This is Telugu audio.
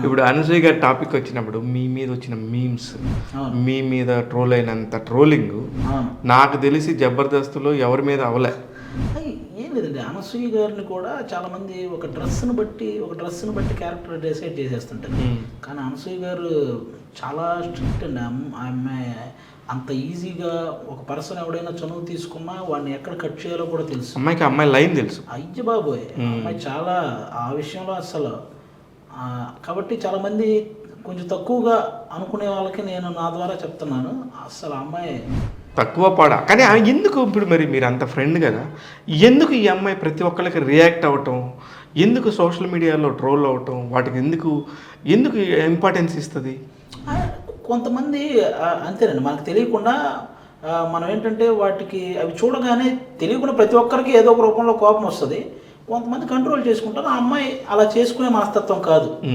ఇప్పుడు అనసూయ గారి టాపిక్ వచ్చినప్పుడు మీ మీద వచ్చిన మీమ్స్, మీ మీద ట్రోల్ అయినంత ట్రోలింగ్ నాకు తెలిసి జబర్దస్త్లో ఎవరి మీద అవలే. ఏం లేదండి, అనసూయ గారిని కూడా చాలామంది ఒక డ్రెస్సును బట్టి క్యారెక్టర్ డిసైడ్ చేసేస్తుంటారు. కానీ అనసూయ గారు చాలా స్ట్రిక్ట్ అండి. ఆమె అంత ఈజీగా ఒక పర్సన్ ఎవడైనా చనువు తీసుకున్నా వాడిని ఎక్కడ కట్ చేయాలో కూడా తెలుసు. అమ్మాయి లైన్ తెలుసు. అయ్య బాబోయ్, అమ్మాయి చాలా ఆ విషయంలో అసలు. కాబట్టి చాలామంది కొంచెం తక్కువగా అనుకునే వాళ్ళకి నేను నా ద్వారా చెప్తున్నాను, అసలు అమ్మాయి తక్కువ పడా. కానీ ఎందుకు ఇప్పుడు మరి మీరు అంత ఫ్రెండ్ కదా, ఎందుకు ఈ అమ్మాయి ప్రతి ఒక్కరికి రియాక్ట్ అవ్వటం, ఎందుకు సోషల్ మీడియాలో ట్రోల్ అవ్వటం, వాటికి ఎందుకు ఇంపార్టెన్స్ ఇస్తుంది? కొంతమంది అంతేనండి, మనకు తెలియకుండా మనం ఏంటంటే వాటికి అవి చూడగానే తెలియకుండా ప్రతి ఒక్కరికి ఏదో ఒక రూపంలో కోపం వస్తుంది. కొంతమంది కంట్రోల్ చేసుకుంటారు. ఆ అమ్మాయి అలా చేసుకునే మనస్తత్వం కాదు.